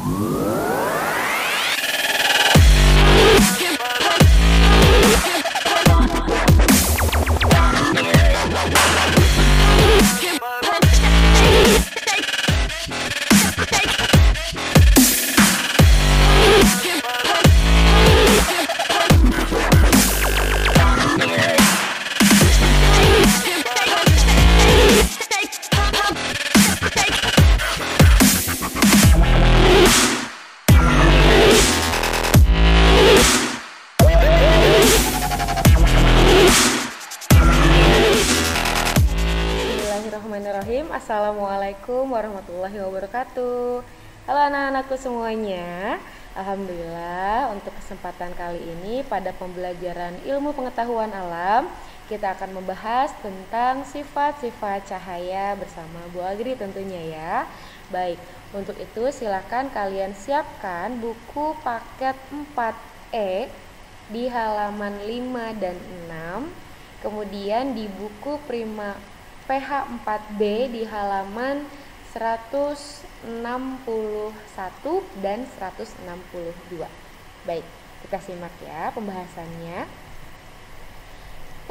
Bismillahirrahmanirrahim. Assalamualaikum warahmatullahi wabarakatuh. Halo anak-anakku semuanya. Alhamdulillah, untuk kesempatan kali ini pada pembelajaran ilmu pengetahuan alam, kita akan membahas tentang sifat-sifat cahaya bersama Bu Agri tentunya ya. Baik, untuk itu silakan kalian siapkan buku paket 4E di halaman 5 dan 6. Kemudian di buku Prima PH 4B di halaman 161 dan 162. Baik, kita simak ya pembahasannya.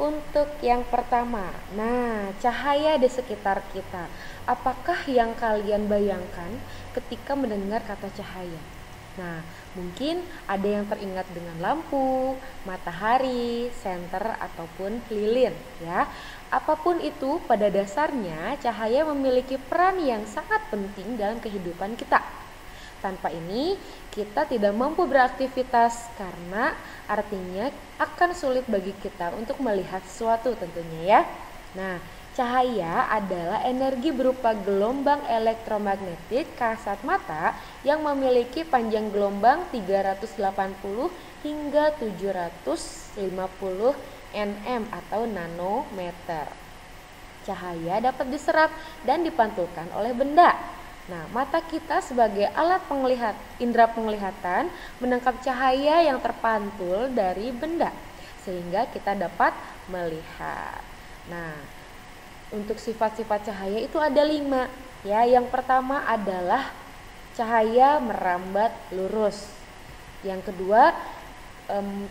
Untuk yang pertama, cahaya di sekitar kita. Apakah yang kalian bayangkan ketika mendengar kata cahaya? Mungkin ada yang teringat dengan lampu, matahari, senter, ataupun lilin ya. Apapun itu, pada dasarnya cahaya memiliki peran yang sangat penting dalam kehidupan kita. Tanpa ini, kita tidak mampu beraktivitas karena artinya akan sulit bagi kita untuk melihat sesuatu tentunya ya. Cahaya adalah energi berupa gelombang elektromagnetik kasat mata yang memiliki panjang gelombang 380 hingga 750 nm atau nanometer. Cahaya dapat diserap dan dipantulkan oleh benda. Mata kita sebagai alat indera penglihatan menangkap cahaya yang terpantul dari benda sehingga kita dapat melihat. Untuk sifat-sifat cahaya itu ada 5 ya. Yang pertama adalah cahaya merambat lurus. Yang kedua,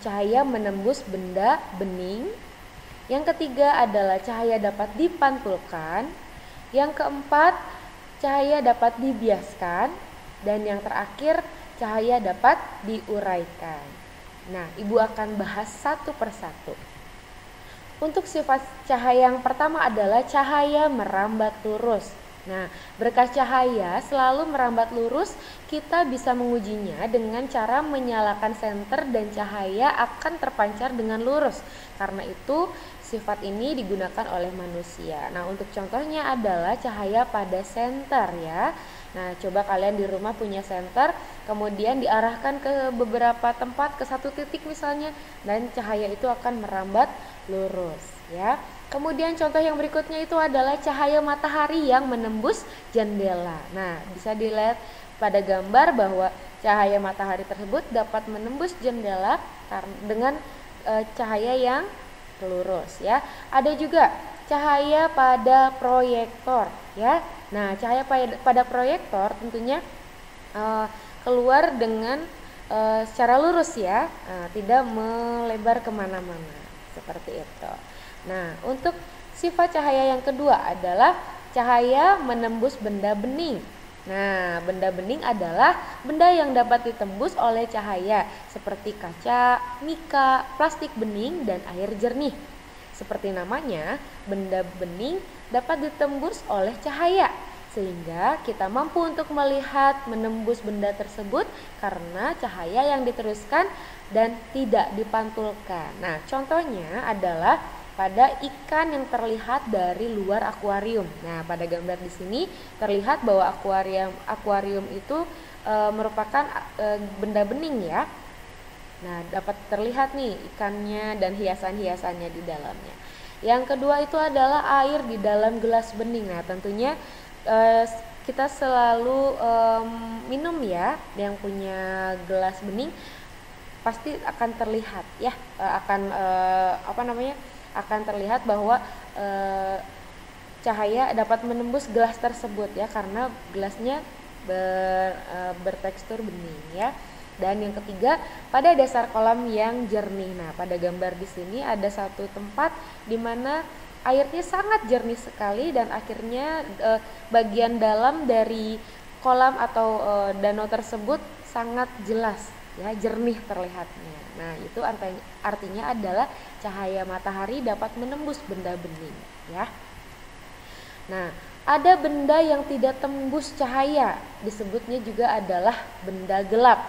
cahaya menembus benda bening. Yang ketiga adalah cahaya dapat dipantulkan. Yang keempat, cahaya dapat dibiaskan. Dan yang terakhir, cahaya dapat diuraikan. Ibu akan bahas satu persatu. Untuk sifat cahaya yang pertama adalah cahaya merambat lurus. Berkat cahaya selalu merambat lurus, kita bisa mengujinya dengan cara menyalakan senter dan cahaya akan terpancar dengan lurus. Karena itu sifat ini digunakan oleh manusia. Untuk contohnya adalah cahaya pada senter ya. Coba kalian di rumah punya senter, kemudian diarahkan ke beberapa tempat, ke satu titik misalnya, dan cahaya itu akan merambat lurus ya. Kemudian contoh yang berikutnya itu adalah cahaya matahari yang menembus jendela. Bisa dilihat pada gambar bahwa cahaya matahari tersebut dapat menembus jendela dengan cahaya yang lurus ya. Ada juga cahaya pada proyektor ya. Cahaya pada proyektor tentunya keluar dengan secara lurus ya, tidak melebar kemana-mana seperti itu. Untuk sifat cahaya yang kedua adalah cahaya menembus benda bening. Benda bening adalah benda yang dapat ditembus oleh cahaya seperti kaca, mika, plastik bening, dan air jernih. Seperti namanya, benda bening dapat ditembus oleh cahaya sehingga kita mampu untuk melihat menembus benda tersebut karena cahaya yang diteruskan dan tidak dipantulkan. Contohnya adalah pada ikan yang terlihat dari luar akuarium. Pada gambar di sini terlihat bahwa akuarium itu merupakan benda bening ya. Dapat terlihat nih ikannya dan hiasan-hiasannya di dalamnya. Yang kedua itu adalah air di dalam gelas bening. Tentunya kita selalu minum ya, yang punya gelas bening pasti akan terlihat ya, akan terlihat bahwa cahaya dapat menembus gelas tersebut ya, karena gelasnya bertekstur bening ya. Dan yang ketiga, pada dasar kolam yang jernih. Nah, pada gambar di sini ada satu tempat di mana airnya sangat jernih sekali dan akhirnya bagian dalam dari kolam atau danau tersebut sangat jelas ya, jernih terlihatnya. Nah, itu artinya adalah cahaya matahari dapat menembus benda bening ya. Nah, ada benda yang tidak tembus cahaya, disebutnya juga adalah benda gelap.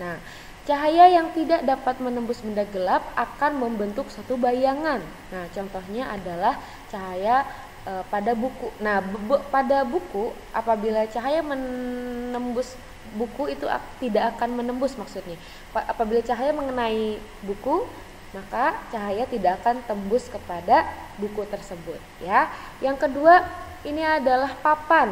Nah, cahaya yang tidak dapat menembus benda gelap akan membentuk satu bayangan. Nah, contohnya adalah cahaya pada buku. Nah, pada buku, apabila cahaya menembus buku itu tidak akan menembus, maksudnya. Apabila cahaya mengenai buku, maka cahaya tidak akan tembus kepada buku tersebut, ya. Yang kedua, ini adalah papan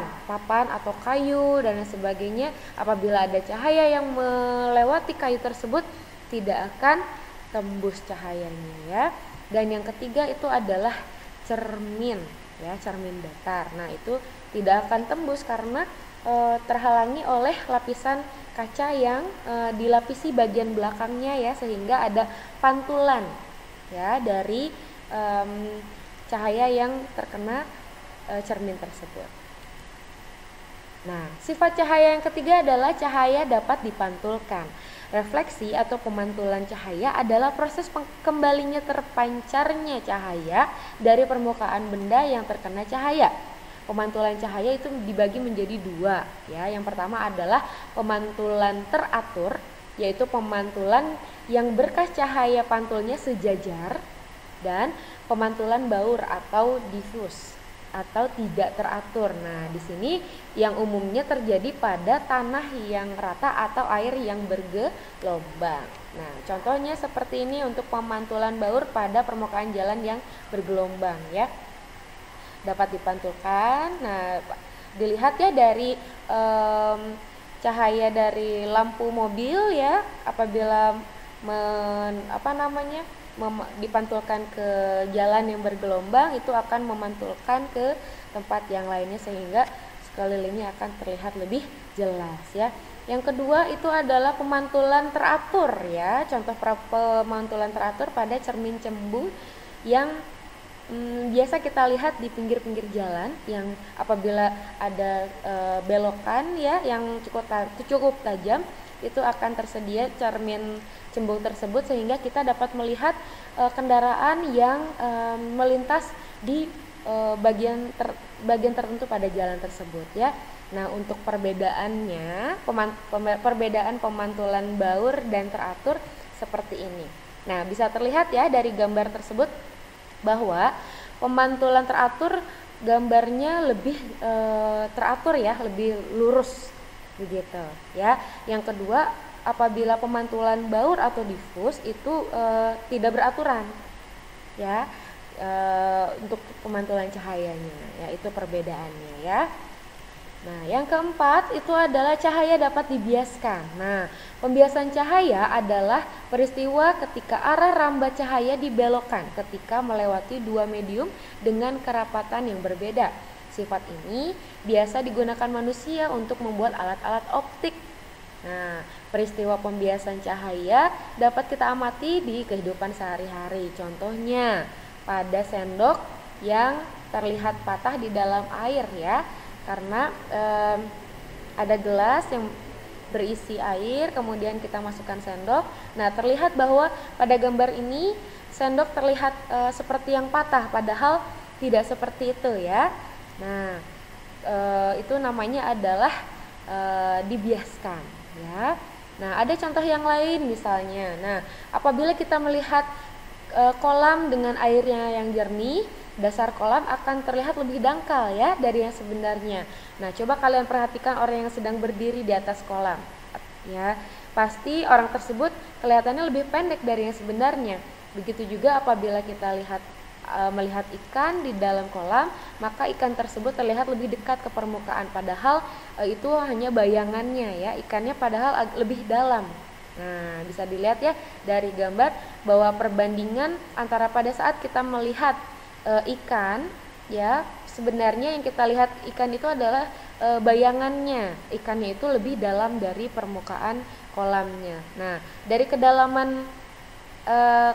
atau kayu dan lain sebagainya. Apabila ada cahaya yang melewati kayu tersebut, tidak akan tembus cahayanya ya. Dan yang ketiga itu adalah cermin ya, cermin datar. Nah, itu tidak akan tembus karena terhalangi oleh lapisan kaca yang dilapisi bagian belakangnya ya, sehingga ada pantulan ya dari cahaya yang terkena cermin tersebut. Nah, sifat cahaya yang ketiga adalah cahaya dapat dipantulkan. Refleksi atau pemantulan cahaya adalah proses kembalinya terpancarnya cahaya dari permukaan benda yang terkena cahaya. Pemantulan cahaya itu dibagi menjadi dua ya. Yang pertama adalah pemantulan teratur, yaitu pemantulan yang berkas cahaya pantulnya sejajar, dan pemantulan baur atau diffus atau tidak teratur. Nah, di sini yang umumnya terjadi pada tanah yang rata atau air yang bergelombang. Nah, contohnya seperti ini untuk pemantulan baur pada permukaan jalan yang bergelombang ya. Dapat dipantulkan. Nah, dilihat ya dari cahaya dari lampu mobil ya, apabila dipantulkan ke jalan yang bergelombang, itu akan memantulkan ke tempat yang lainnya sehingga sekelilingnya akan terlihat lebih jelas ya. Yang kedua itu adalah pemantulan teratur ya. Contoh pemantulan teratur pada cermin cembung yang biasa kita lihat di pinggir-pinggir jalan, yang apabila ada belokan ya yang cukup tajam, itu akan tersedia cermin cembung tersebut sehingga kita dapat melihat kendaraan yang melintas di bagian tertentu pada jalan tersebut ya. Nah, untuk perbedaannya, perbedaan pemantulan baur dan teratur seperti ini. Nah, bisa terlihat ya dari gambar tersebut bahwa pemantulan teratur gambarnya lebih teratur ya, lebih lurus begitu ya. Yang kedua, apabila pemantulan baur atau diffus itu tidak beraturan ya, untuk pemantulan cahayanya ya, itu perbedaannya ya. Nah, yang keempat itu adalah cahaya dapat dibiaskan. Nah, pembiasan cahaya adalah peristiwa ketika arah rambat cahaya dibelokkan ketika melewati dua medium dengan kerapatan yang berbeda. Sifat ini biasa digunakan manusia untuk membuat alat-alat optik. Nah, peristiwa pembiasan cahaya dapat kita amati di kehidupan sehari-hari. Contohnya pada sendok yang terlihat patah di dalam air ya, karena ada gelas yang berisi air, kemudian kita masukkan sendok. Nah, terlihat bahwa pada gambar ini sendok terlihat seperti yang patah, padahal tidak seperti itu ya. Nah, itu namanya adalah dibiaskan ya. Nah, ada contoh yang lain misalnya. Nah, apabila kita melihat kolam dengan airnya yang jernih, dasar kolam akan terlihat lebih dangkal ya dari yang sebenarnya. Nah, coba kalian perhatikan orang yang sedang berdiri di atas kolam ya. Pasti orang tersebut kelihatannya lebih pendek dari yang sebenarnya. Begitu juga apabila kita melihat ikan di dalam kolam, maka ikan tersebut terlihat lebih dekat ke permukaan, padahal itu hanya bayangannya ya. Ikannya padahal lebih dalam. Nah, bisa dilihat ya dari gambar bahwa perbandingan antara pada saat kita melihat ikan ya sebenarnya yang kita lihat ikan itu adalah bayangannya. Ikannya itu lebih dalam dari permukaan kolamnya. Nah, dari kedalaman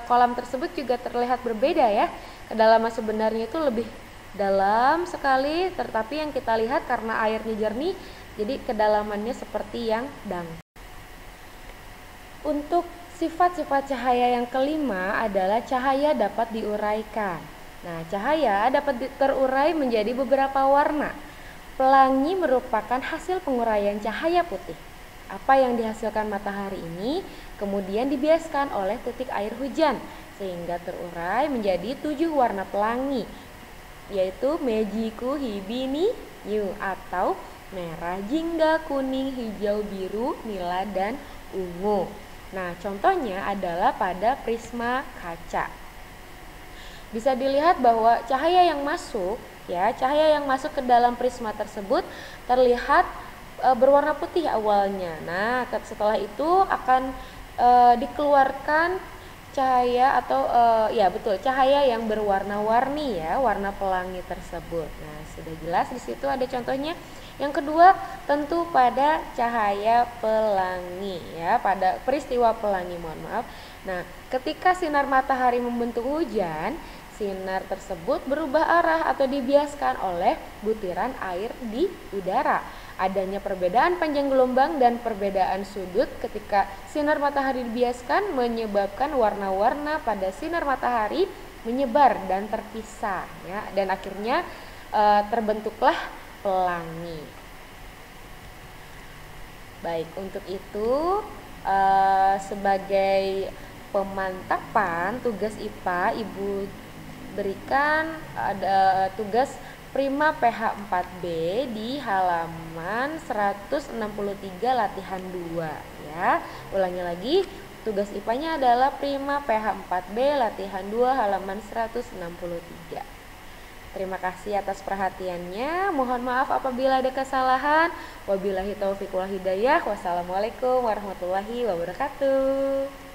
kolam tersebut juga terlihat berbeda ya. Kedalaman sebenarnya itu lebih dalam sekali, tetapi yang kita lihat karena airnya jernih, jadi kedalamannya seperti yang dangkal. Untuk sifat-sifat cahaya yang kelima adalah cahaya dapat diuraikan. Nah, cahaya dapat terurai menjadi beberapa warna. Pelangi merupakan hasil penguraian cahaya putih. Apa yang dihasilkan matahari ini kemudian dibiaskan oleh titik air hujan sehingga terurai menjadi 7 warna pelangi, yaitu mejiku hibini yu atau merah, jingga, kuning, hijau, biru, nila, dan ungu. Nah, contohnya adalah pada prisma kaca. Bisa dilihat bahwa cahaya yang masuk ke dalam prisma tersebut terlihat berwarna putih awalnya. Nah, setelah itu akan dikeluarkan cahaya atau cahaya yang berwarna-warni ya, warna pelangi tersebut. Nah, sudah jelas di situ ada contohnya. Yang kedua, tentu pada cahaya pelangi ya, pada peristiwa pelangi, mohon maaf. Nah, ketika sinar matahari membentuk hujan, sinar tersebut berubah arah atau dibiaskan oleh butiran air di udara. Adanya perbedaan panjang gelombang dan perbedaan sudut ketika sinar matahari dibiaskan menyebabkan warna-warna pada sinar matahari menyebar dan terpisah ya, dan akhirnya terbentuklah pelangi. Baik, untuk itu sebagai pemantapan tugas IPA, Ibu berikan ada tugas prima PH 4B di halaman 163 latihan 2 ya. Ulangi lagi, tugas IPA-nya adalah prima PH 4B latihan 2 halaman 163. Terima kasih atas perhatiannya. Mohon maaf apabila ada kesalahan. Wabillahi taufiq wal hidayah. Wassalamualaikum warahmatullahi wabarakatuh.